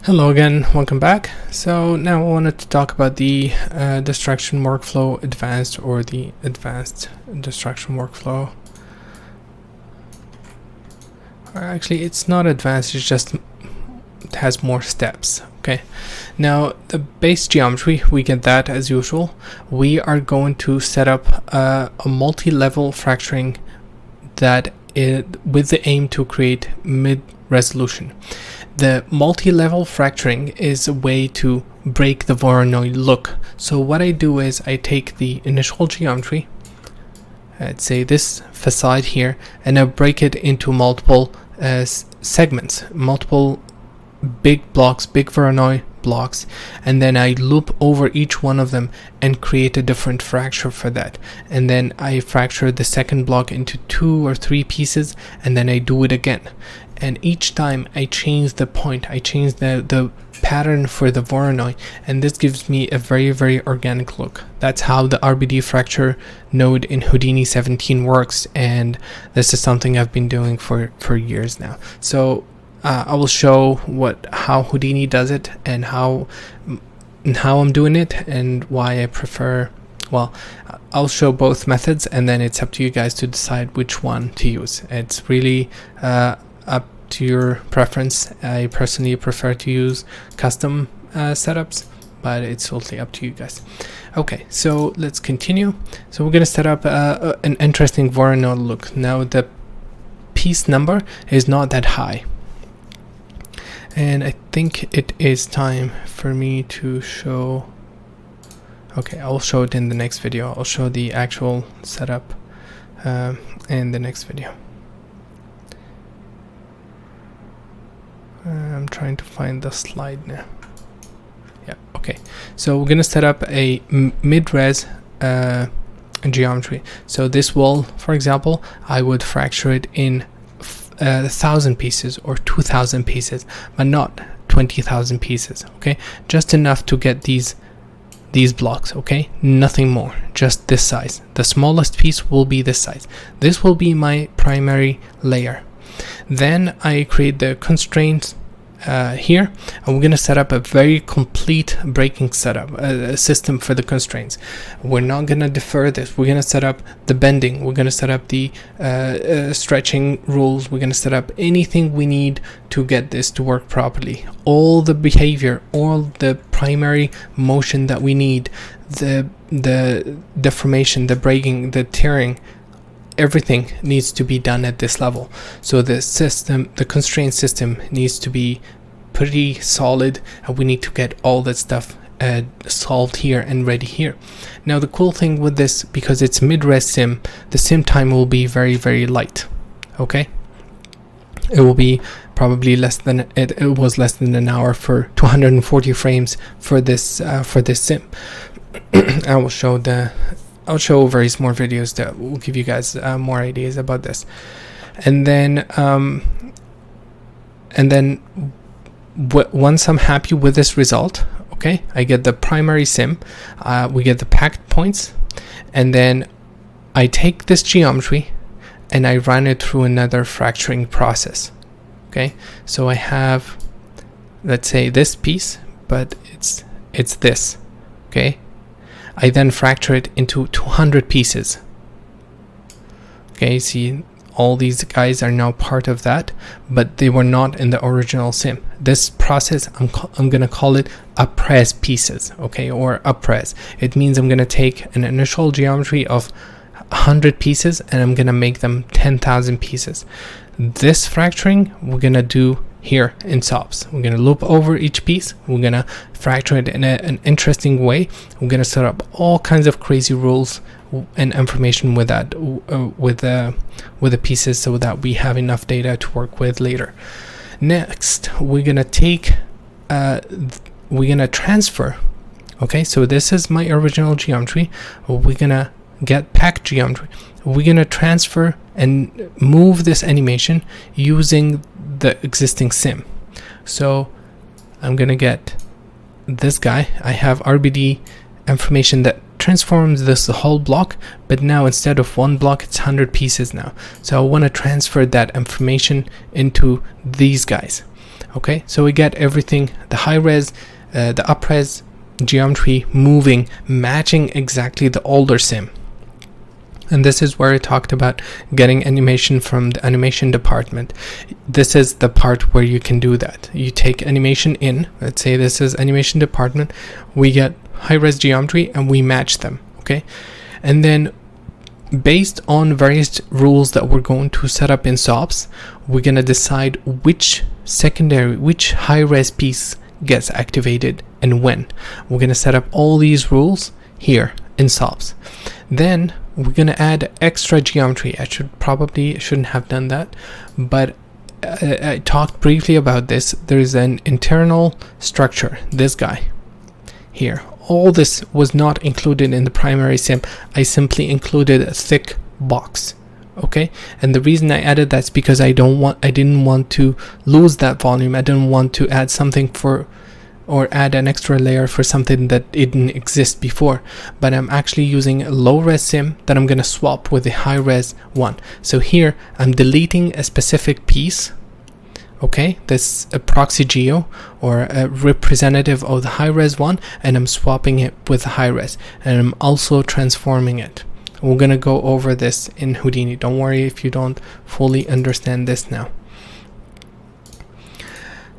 Hello again, welcome back. So now I wanted to talk about the destruction workflow advanced, or the advanced destruction workflow. Actually, it's not advanced, it's just it has more steps. Okay, now the base geometry, we get that as usual. We are going to set up a multi-level fracturing that with the aim to create mid-resolution. The multi-level fracturing is a way to break the Voronoi look. So what I do is I take the initial geometry, let's say this facade here, and I break it into multiple segments, multiple big blocks, big Voronoi blocks, and then I loop over each one of them and create a different fracture for that. And then I fracture the second block into 2 or 3 pieces, and then I do it again. And each time I change the point, I change the pattern for the Voronoi, and this gives me a very organic look. That's how the RBD fracture node in Houdini 17 works, and this is something I've been doing for years now. So I will show how Houdini does it, and how I'm doing it, and why I prefer. Well, I'll show both methods, and then it's up to you guys to decide which one to use. It's really up to your preference. I personally prefer to use custom setups, but it's totally up to you guys. Okay, so let's continue. So we're gonna set up an interesting Voronoi look. Now the piece number is not that high, and I think it is time for me to show. Okay, I'll show it in the next video. I'll show the actual setup in the next video. I'm trying to find the slide now. Yeah, okay. So we're gonna set up a mid-res geometry. So this wall, for example, I would fracture it in 1,000 pieces or 2,000 pieces, but not 20,000 pieces. Okay, just enough to get these blocks. Okay, nothing more, just this size. The smallest piece will be this size. This will be my primary layer. Then I create the constraints here, and we're going to set up a very complete breaking setup, a system for the constraints. We're not going to defer this. We're going to set up the bending. We're going to set up the stretching rules. We're going to set up anything we need to get this to work properly. All the behavior, all the primary motion that we need, the deformation, the breaking, the tearing, everything needs to be done at this level. So the system, the constraint system, needs to be pretty solid, and we need to get all that stuff solved here and ready here. Now the cool thing with this, because it's mid-res sim, the sim time will be very light. Okay, it will be probably less than it was less than an hour for 240 frames for this sim. I'll show various more videos that will give you guys more ideas about this. And then once I'm happy with this result, okay, I get the primary sim, we get the packed points, and then I take this geometry and I run it through another fracturing process. Okay, so I have, let's say, this piece, but it's this. Okay, I then fracture it into 200 pieces. Okay, see, all these guys are now part of that, but they were not in the original sim. This process, I'm gonna call it up-res pieces, okay, or up-res. It means I'm gonna take an initial geometry of 100 pieces and I'm gonna make them 10,000 pieces. This fracturing we're gonna do here in SOPs. We're gonna loop over each piece. We're gonna fracture it in an interesting way. We're gonna set up all kinds of crazy rules and information with that, with the pieces, so that we have enough data to work with later. Next, we're gonna take, we're gonna transfer. Okay, so this is my original geometry. We're gonna get packed geometry. We're gonna transfer and move this animation using the existing sim. So I'm gonna get this guy. I have RBD information that transforms this whole block, but now instead of one block, it's 100 pieces now. So I want to transfer that information into these guys. Okay, so we get everything, the high res, the up res geometry moving, matching exactly the older sim. And this is where I talked about getting animation from the animation department. This is the part where you can do that. You take animation in, let's say this is animation department, we get high-res geometry and we match them, okay? And then based on various rules that we're going to set up in SOPs, we're going to decide which high-res piece gets activated and when. We're going to set up all these rules here in SOPs. Then we're going to add extra geometry. I shouldn't have done that, but I talked briefly about this. There is an internal structure, this guy here. All this was not included in the primary sim. I simply included a thick box, okay? And the reason I added that's because I didn't want to lose that volume. I didn't want to add something or add an extra layer for something that didn't exist before, but I'm actually using a low res sim that I'm going to swap with the high res one. So here I'm deleting a specific piece, okay, that's a proxy geo or a representative of the high res one, and I'm swapping it with the high res, and I'm also transforming it. We're going to go over this in Houdini. Don't worry if you don't fully understand this now.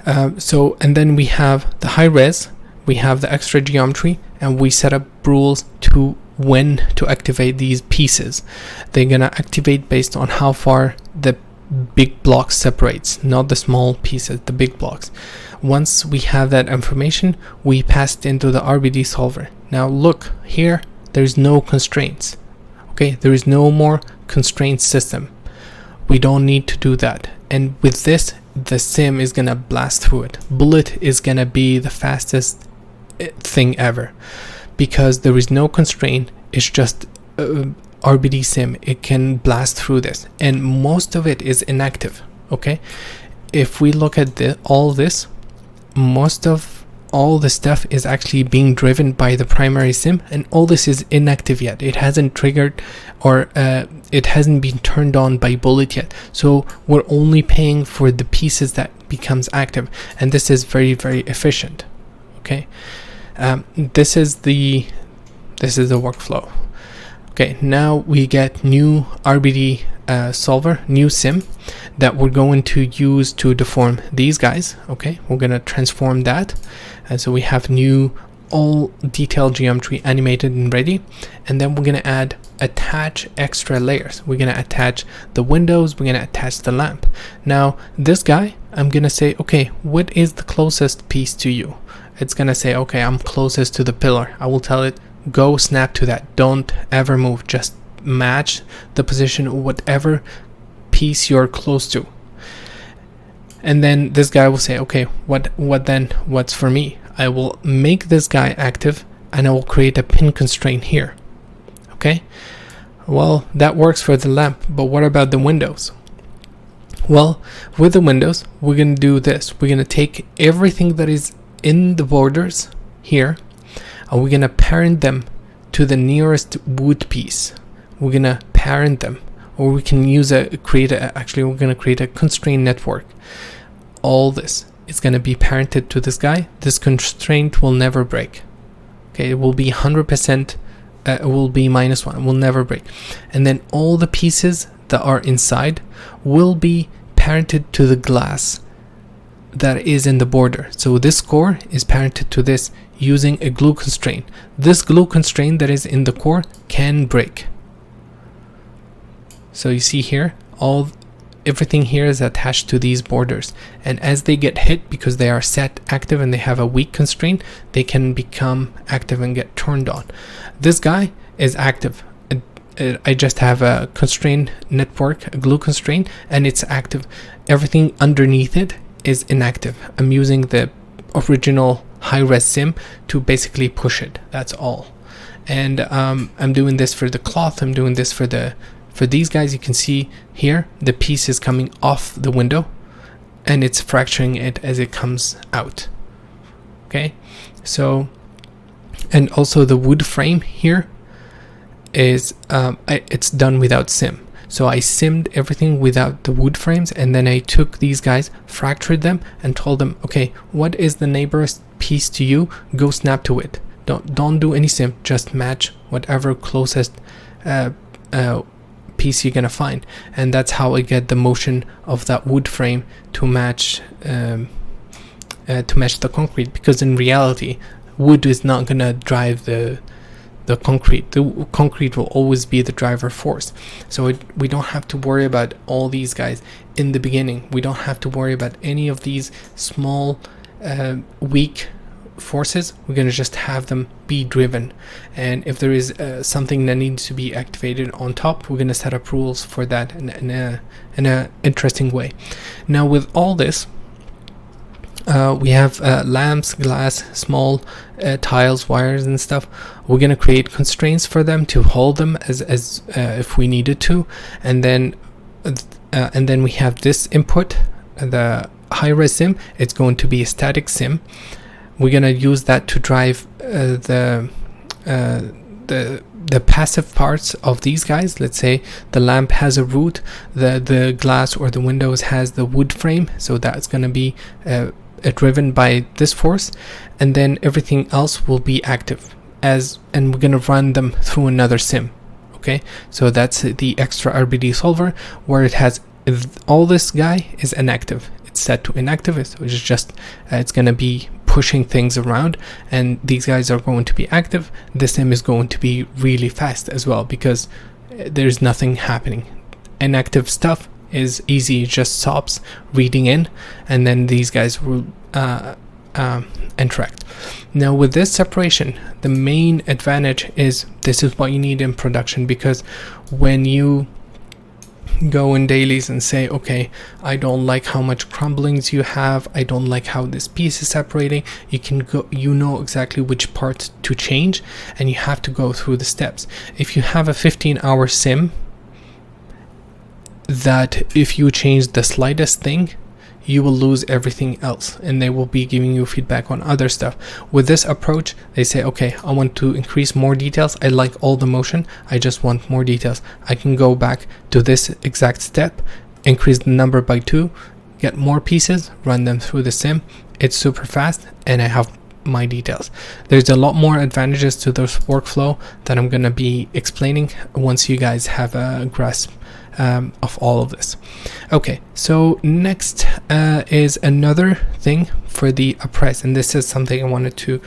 And then we have the high res, we have the extra geometry, and we set up rules to when to activate these pieces. They're gonna activate based on how far the big block separates, not the small pieces, the big blocks. Once we have that information, we pass it into the RBD solver. Now look here, there's no constraints. Okay, there is no more constraint system. We don't need to do that. And with this, the sim is gonna blast through it. Bullet is gonna be the fastest thing ever because there is no constraint. It's just RBD sim. It can blast through this, and most of it is inactive. Okay, if we look at all this, most of all the stuff is actually being driven by the primary sim, and all this is inactive yet. It hasn't triggered or it hasn't been turned on by Bullet yet. So we're only paying for the pieces that becomes active, and this is very, very efficient. Okay, this is the workflow. Okay, now we get new RBD solver, new sim that we're going to use to deform these guys. Okay, we're gonna transform that, and so we have new all detailed geometry animated and ready. And then we're gonna attach extra layers. We're gonna attach the windows, we're gonna attach the lamp. Now this guy, I'm gonna say, okay, what is the closest piece to you? It's gonna say, okay, I'm closest to the pillar. I will tell it, go snap to that. Don't ever move. Just match the position of whatever piece you're close to. And then this guy will say, okay, what's for me? I will make this guy active, and I will create a pin constraint here. Okay, well, that works for the lamp, but what about the windows? Well, with the windows, we're going to do this. We're going to take everything that is in the borders here, and we're going to parent them to the nearest wood piece. We're going to parent them, or we can use we're going to create a constraint network. All this is going to be parented to this guy. This constraint will never break. Okay, it will be 100%, it will be -1, it will never break. And then all the pieces that are inside will be parented to the glass that is in the border. So this core is parented to this using a glue constraint. This glue constraint that is in the core can break. So you see here, everything here is attached to these borders, and as they get hit, because they are set active and they have a weak constraint, they can become active and get turned on. This guy is active. I just have a constraint network, a glue constraint, and it's active. Everything underneath it is inactive. I'm using the original high-res sim to basically push it. That's all. And I'm doing this for the cloth. I'm doing this for these guys. You can see here the piece is coming off the window, and it's fracturing it as it comes out. Okay, so, and also the wood frame here is it's done without sim. So I simmed everything without the wood frames, and then I took these guys, fractured them, and told them, okay, what is the neighbor's piece to you? Go snap to it. Don't do any sim, just match whatever closest piece you're gonna find. And that's how I get the motion of that wood frame to match the concrete, because in reality wood is not gonna drive the concrete. The concrete will always be the driver force. So we don't have to worry about all these guys in the beginning. We don't have to worry about any of these small weak forces. We're going to just have them be driven, and if there is something that needs to be activated on top, we're going to set up rules for that in a interesting way. Now with all this, we have lamps, glass, small tiles, wires and stuff. We're going to create constraints for them to hold them as if we needed to, and then we have this input, the high-res sim. It's going to be a static sim. We're going to use that to drive the passive parts of these guys. Let's say the lamp has a root, the glass or the windows has the wood frame, so that's going to be driven by this force, and then everything else will be active and we're going to run them through another sim. Okay, so that's the extra RBD solver, where it has all this guy is inactive. It's set to inactive, so it's just it's going to be pushing things around, and these guys are going to be active. This sim is going to be really fast as well, because there's nothing happening. Inactive stuff is easy, it just stops reading in, and then these guys will interact. Now with this separation, the main advantage is this is what you need in production, because when you go in dailies and say, okay, I don't like how much crumblings you have, I don't like how this piece is separating, you can go, you know exactly which part to change, and you have to go through the steps. If you have a 15-hour sim, that if you change the slightest thing, you will lose everything else, and they will be giving you feedback on other stuff. With this approach, they say, okay, I want to increase more details, I like all the motion, I just want more details. I can go back to this exact step, increase the number by 2, get more pieces, run them through the sim. It's super fast, and I have my details. There's a lot more advantages to this workflow that I'm gonna be explaining once you guys have a grasp of all of this. Okay, so next is another thing for the oppress, and this is something I wanted to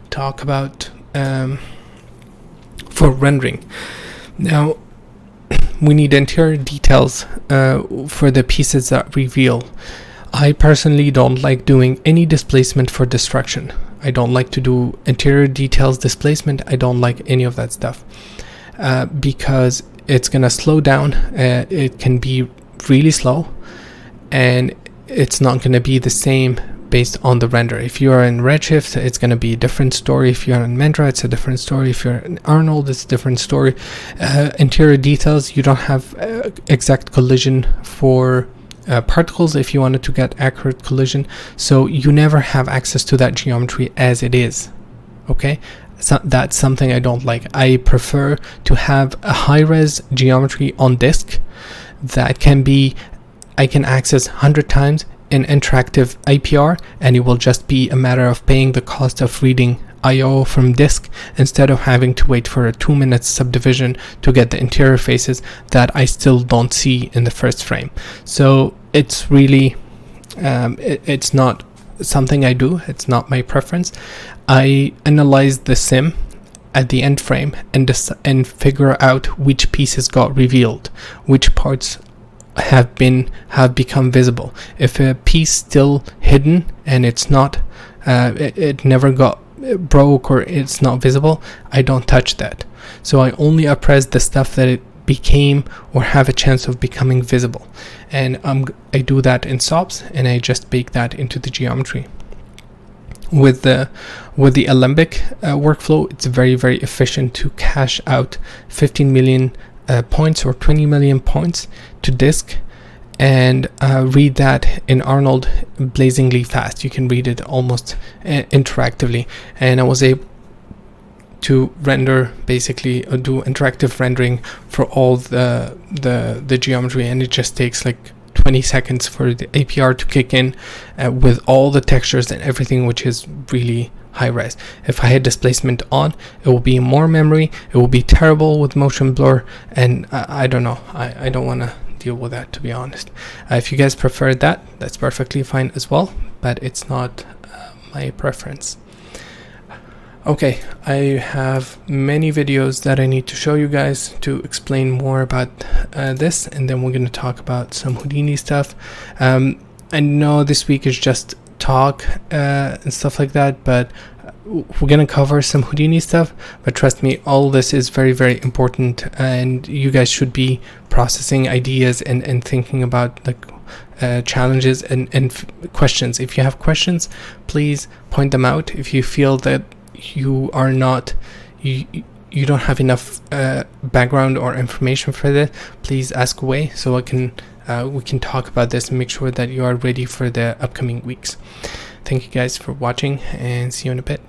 talk about for rendering. Now we need interior details for the pieces that reveal. I personally don't like doing any displacement for destruction. I don't like to do interior details displacement. I don't like any of that stuff because it's gonna slow down. It can be really slow, and it's not gonna be the same based on the render. If you are in Redshift, it's gonna be a different story. If you're in Mendra, it's a different story. If you're in Arnold, it's a different story. Interior details, you don't have exact collision for particles if you wanted to get accurate collision, so you never have access to that geometry as it is. Okay, so that's something I don't like. I prefer to have a high-res geometry on disk that can be, I can access 100 times in interactive IPR, and it will just be a matter of paying the cost of reading IO from disk instead of having to wait for a 2-minute subdivision to get the interior faces that I still don't see in the first frame. So it's really it's not something I do, it's not my preference. I analyze the sim at the end frame and figure out which pieces got revealed, which parts have become visible. If a piece still hidden and it's not it never got broke or it's not visible, I don't touch that. So I only oppress the stuff that it became or have a chance of becoming visible, and I do that in SOPs, and I just bake that into the geometry. With the Alembic workflow, it's very, very efficient to cache out 15 million points or 20 million points to disk, and read that in Arnold blazingly fast. You can read it almost interactively, and I was able to render, basically do interactive rendering for all the geometry, and it just takes like 20 seconds for the APR to kick in with all the textures and everything, which is really high res. If I had displacement on, it will be more memory, it will be terrible with motion blur, and I don't know, I don't want to deal with that, to be honest. If you guys prefer that, that's perfectly fine as well, but it's not my preference. Okay, I have many videos that I need to show you guys to explain more about this, and then we're going to talk about some Houdini stuff. I know this week is just talk and stuff like that, but we're going to cover some Houdini stuff. But trust me, all this is very, very important, and you guys should be processing ideas and thinking about the challenges and questions. If you have questions, please point them out. If you feel that you are not you don't have enough background or information for that, please ask away, so I can we can talk about this and make sure that you are ready for the upcoming weeks. Thank you guys for watching, and see you in a bit.